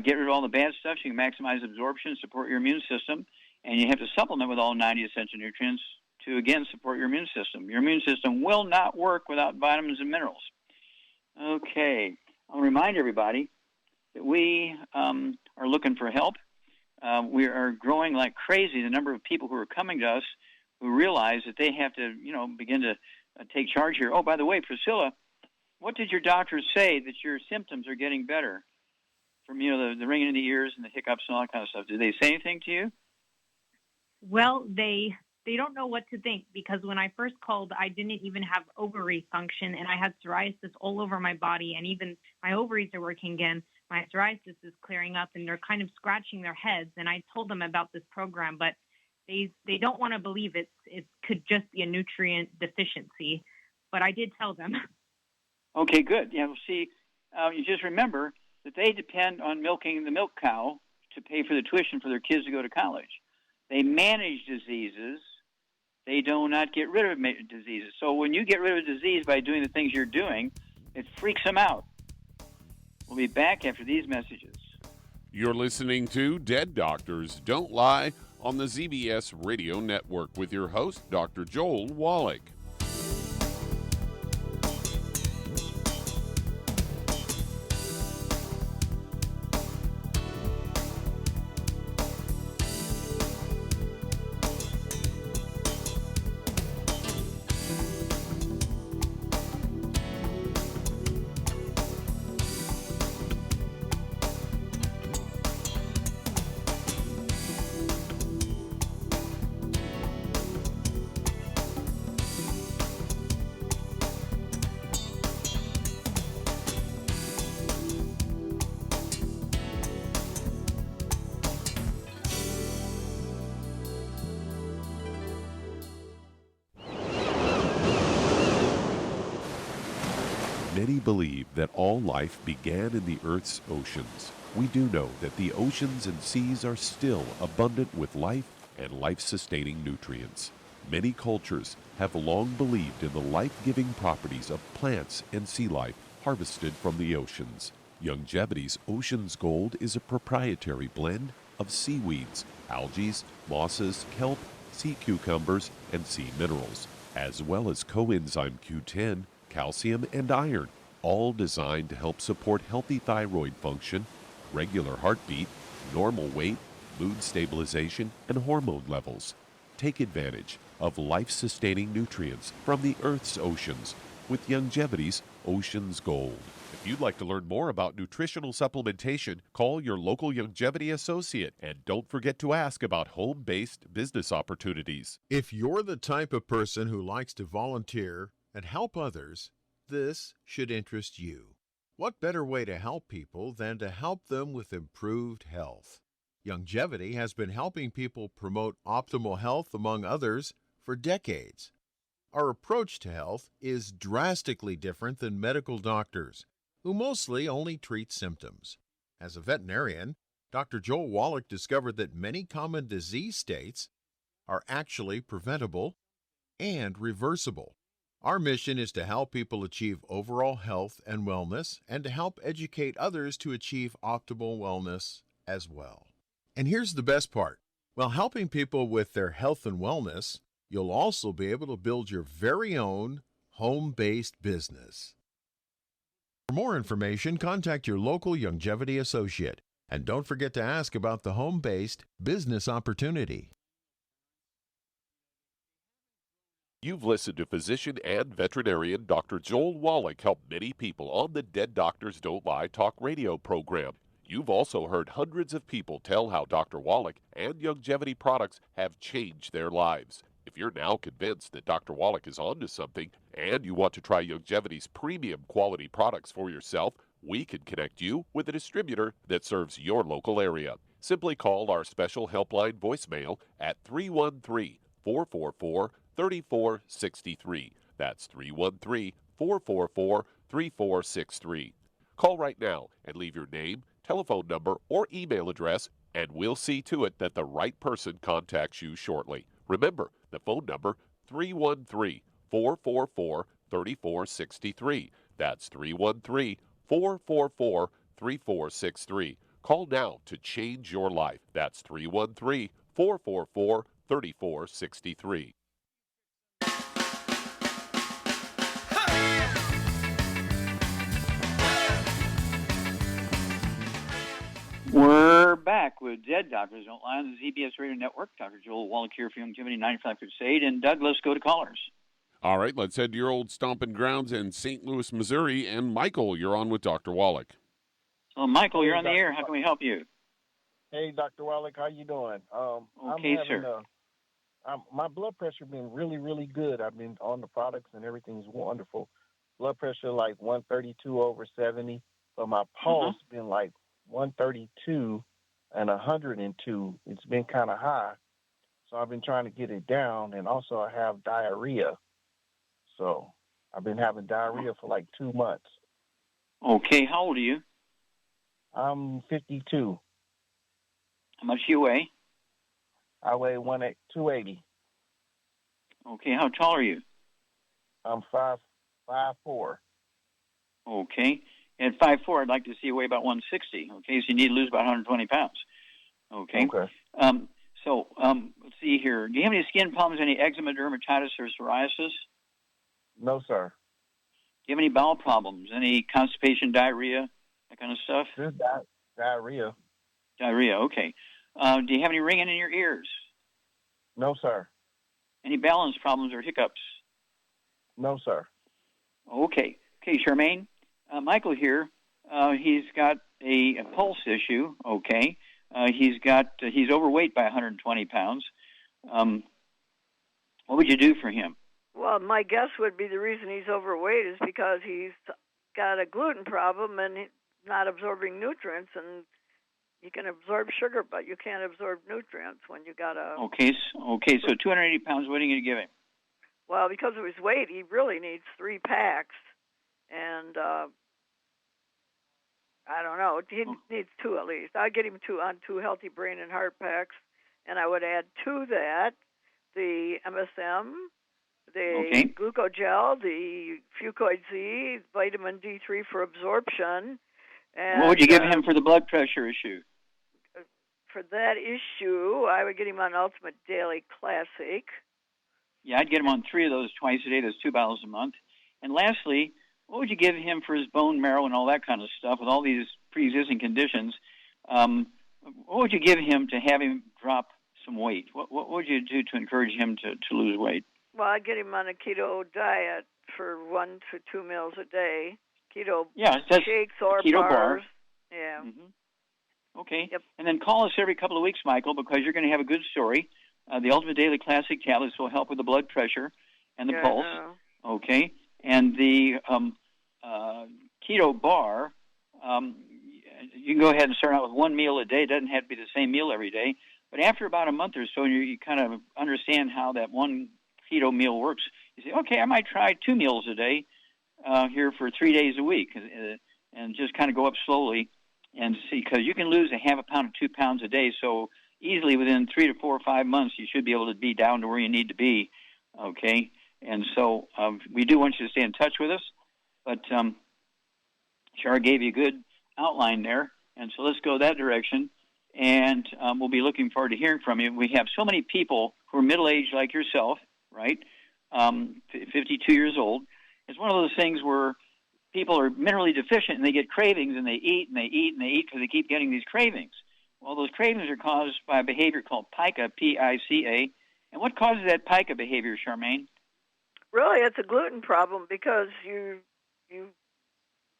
[SPEAKER 3] get rid of all the bad stuff so you can maximize absorption, support your immune system, and you have to supplement with all 90 essential nutrients to, again, support your immune system. Your immune system will not work without vitamins and minerals. Okay. I'll remind everybody that we are looking for help. We are growing like crazy, the number of people who are coming to us who realize that they have to, begin to take charge here. Oh, by the way, Priscilla, what did your doctors say that your symptoms are getting better from, the ringing in the ears and the hiccups and all that kind of stuff? Did they say anything to you?
[SPEAKER 11] Well, they don't know what to think, because when I first called, I didn't even have ovary function, and I had psoriasis all over my body, and even my ovaries are working again. My psoriasis is clearing up, and they're kind of scratching their heads. And I told them about this program, but they don't want to believe it could just be a nutrient deficiency. But I did tell them.
[SPEAKER 3] Okay, good. Yeah, well, see, you just remember that they depend on milking the milk cow to pay for the tuition for their kids to go to college. They manage diseases. They do not get rid of diseases. So when you get rid of disease by doing the things you're doing, it freaks them out. We'll be back after these messages.
[SPEAKER 4] You're listening to Dead Doctors Don't Lie on the ZBS Radio Network with your host, Dr. Joel Wallach. Many believe that all life began in the Earth's oceans. We do know that the oceans and seas are still abundant with life and life-sustaining nutrients. Many cultures have long believed in the life-giving properties of plants and sea life harvested from the oceans. Youngevity's Ocean's Gold is a proprietary blend of seaweeds, algae, mosses, kelp, sea cucumbers, and sea minerals, as well as coenzyme Q10, calcium, and iron, all designed to help support healthy thyroid function, regular heartbeat, normal weight, mood stabilization, and hormone levels. Take advantage of life-sustaining nutrients from the Earth's oceans with Youngevity's Ocean's Gold. If you'd like to learn more about nutritional supplementation, call your local longevity associate and don't forget to ask about home-based business opportunities.
[SPEAKER 1] If you're the type of person who likes to volunteer and help others, this should interest you. What better way to help people than to help them with improved health? Longevity has been helping people promote optimal health, among others, for decades. Our approach to health is drastically different than medical doctors, who mostly only treat symptoms. As a veterinarian, Dr. Joel Wallach discovered that many common disease states are actually preventable and reversible. Our mission is to help people achieve overall health and wellness and to help educate others to achieve optimal wellness as well. And here's the best part. While helping people with their health and wellness, you'll also be able to build your very own home-based business. For more information, contact your local longevity associate. And don't forget to ask about the home-based business opportunity.
[SPEAKER 4] You've listened to physician and veterinarian Dr. Joel Wallach help many people on the Dead Doctors Don't Lie talk radio program. You've also heard hundreds of people tell how Dr. Wallach and longevity products have changed their lives. If you're now convinced that Dr. Wallach is onto something and you want to try longevity's premium quality products for yourself, we can connect you with a distributor that serves your local area. Simply call our special helpline voicemail at 313-444-3463. That's 313-444-3463. Call right now and leave your name, telephone number, or email address, and we'll see to it that the right person contacts you shortly. Remember, the phone number, 313-444-3463. That's 313-444-3463. Call now to change your life. That's 313-444-3463.
[SPEAKER 3] We're back with Dead Doctors Don't Lie on the ZBS Radio Network. Dr. Joel Wallach here for Longevity 95 Crusade. And Doug, let's go to callers.
[SPEAKER 4] All right, let's head to your old stomping grounds in St. Louis, Missouri. And Michael, you're on with Dr. Wallach.
[SPEAKER 3] So, Michael, you're on the air. How can we help you?
[SPEAKER 12] Hey, Dr. Wallach, how you doing?
[SPEAKER 3] Okay, sir.
[SPEAKER 12] My blood pressure been really, really good. I've been on the products and everything's wonderful. Blood pressure like 132/70, but my pulse been like 132 and 102. It's been kind of high, so I've been trying to get it down. And also, I have diarrhea, so I've been having diarrhea for like 2 months.
[SPEAKER 3] Okay, how old are you?
[SPEAKER 12] I'm 52.
[SPEAKER 3] How much do you weigh?
[SPEAKER 12] I weigh 280.
[SPEAKER 3] Okay, how tall are you?
[SPEAKER 12] I'm 5'4".
[SPEAKER 3] Okay. At 5'4", I'd like to see you weigh about 160. Okay, so you need to lose about 120 pounds. Okay. Let's see here. Do you have any skin problems, any eczema, dermatitis, or psoriasis?
[SPEAKER 12] No, sir.
[SPEAKER 3] Do you have any bowel problems, any constipation, diarrhea, that kind of stuff?
[SPEAKER 12] Just diarrhea.
[SPEAKER 3] Diarrhea, okay. Do you have any ringing in your ears?
[SPEAKER 12] No, sir.
[SPEAKER 3] Any balance problems or hiccups?
[SPEAKER 12] No, sir.
[SPEAKER 3] Okay. Okay, Charmaine. Michael here. He's got a pulse issue. Okay. He's overweight by 120 pounds. What would you do for him?
[SPEAKER 6] Well, my guess would be the reason he's overweight is because he's got a gluten problem and not absorbing nutrients, and you can absorb sugar, but you can't absorb nutrients when you got a...
[SPEAKER 3] Okay, so 280 pounds, what are you going to give him?
[SPEAKER 6] Well, because of his weight, he really needs 3 packs, and I don't know, he needs 2 at least. I'd get him 2 healthy brain and heart packs, and I would add to that the MSM, the glucogel, the Fucoid Z, vitamin D3 for absorption. And,
[SPEAKER 3] what would you give him for the blood pressure issue?
[SPEAKER 6] For that issue, I would get him on Ultimate Daily Classic.
[SPEAKER 3] Yeah, I'd get him on 3 of those twice a day. That's 2 bottles a month. And lastly, what would you give him for his bone marrow and all that kind of stuff with all these pre-existing conditions? What would you give him to have him drop some weight? What would you do to encourage him to lose weight?
[SPEAKER 6] Well, I'd get him on a keto diet for 1 to 2 meals a day. keto
[SPEAKER 3] it says
[SPEAKER 6] shakes or
[SPEAKER 3] keto
[SPEAKER 6] bars.
[SPEAKER 3] bar.
[SPEAKER 6] Yeah.
[SPEAKER 3] Okay.
[SPEAKER 6] Yep.
[SPEAKER 3] And then call us every couple of weeks, Michael, because you're going to have a good story. The Ultimate Daily Classic tablets will help with the blood pressure and the pulse. Okay. And the keto bar, you can go ahead and start out with one meal a day. It doesn't have to be the same meal every day. But after about a month or so, you kind of understand how that one keto meal works. You say, okay, I might try 2 meals a day here for 3 days a week, and just kind of go up slowly and see, because you can lose a half a pound to 2 pounds a day. So easily within 3 to 4 or 5 months, you should be able to be down to where you need to be. Okay, and so we do want you to stay in touch with us. But Shar gave you a good outline there, and so let's go that direction. And we'll be looking forward to hearing from you. We have so many people who are middle-aged like yourself, right? 52 years old. It's one of those things where people are minerally deficient and they get cravings and they eat and they eat and they eat because they keep getting these cravings. Well, those cravings are caused by a behavior called pica, P-I-C-A. And what causes that pica behavior, Charmaine?
[SPEAKER 6] Really, it's a gluten problem because you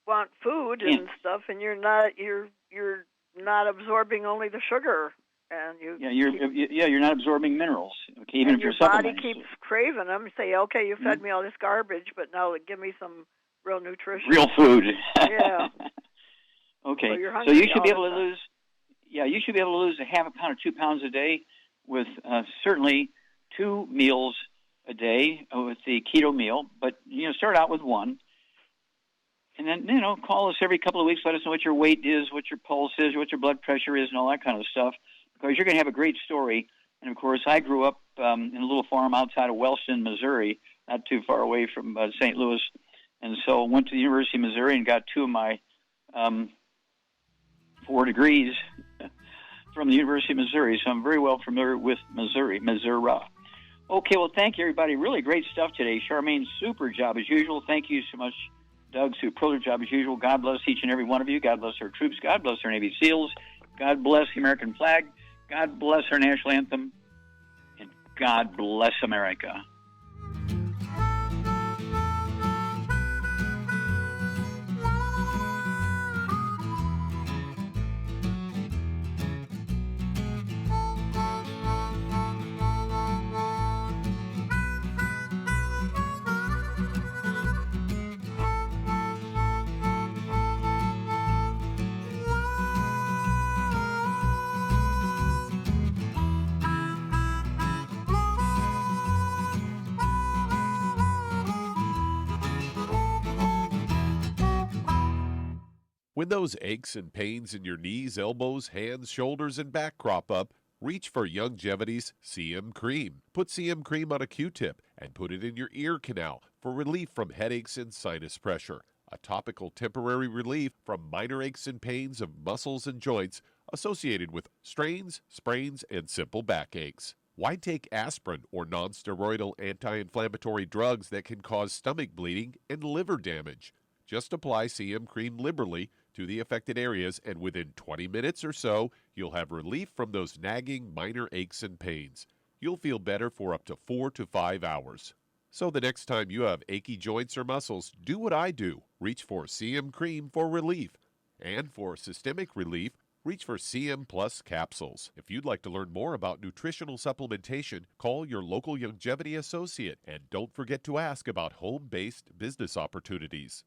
[SPEAKER 6] want food and stuff, and you're not absorbing only the sugar, and
[SPEAKER 3] you're not absorbing minerals. Okay, even if
[SPEAKER 6] your
[SPEAKER 3] you're
[SPEAKER 6] body
[SPEAKER 3] supplementing.
[SPEAKER 6] keeps craving them. You say, okay, you fed me all this garbage, but now give me some real nutrition,
[SPEAKER 3] real food.
[SPEAKER 6] Yeah.
[SPEAKER 3] Okay,
[SPEAKER 6] So
[SPEAKER 3] you should be able to lose. Yeah, you should be able to lose a half a pound or 2 pounds a day with certainly 2 meals a day with the keto meal. But start out with 1. And then, call us every couple of weeks. Let us know what your weight is, what your pulse is, what your blood pressure is, and all that kind of stuff, because you're going to have a great story. And, of course, I grew up in a little farm outside of Wellston, Missouri, not too far away from St. Louis. And so I went to the University of Missouri and got 2 of my 4 degrees from the University of Missouri. So I'm very well familiar with Missouri. Okay, well, thank you, everybody. Really great stuff today. Charmaine, super job as usual. Thank you so much. Doug, superlative job as usual. God bless each and every one of you. God bless our troops. God bless our Navy SEALs. God bless the American flag. God bless our national anthem. And God bless America.
[SPEAKER 4] When those aches and pains in your knees, elbows, hands, shoulders, and back crop up, reach for Youngevity's CM Cream. Put CM Cream on a Q-tip and put it in your ear canal for relief from headaches and sinus pressure. A topical temporary relief from minor aches and pains of muscles and joints associated with strains, sprains, and simple backaches. Why take aspirin or non-steroidal anti-inflammatory drugs that can cause stomach bleeding and liver damage? Just apply CM Cream liberally to the affected areas, and within 20 minutes or so, you'll have relief from those nagging minor aches and pains. You'll feel better for up to 4 to 5 hours. So the next time you have achy joints or muscles, do what I do. Reach for CM Cream for relief. And for systemic relief, reach for CM Plus capsules. If you'd like to learn more about nutritional supplementation, call your local Youngevity associate, and don't forget to ask about home-based business opportunities.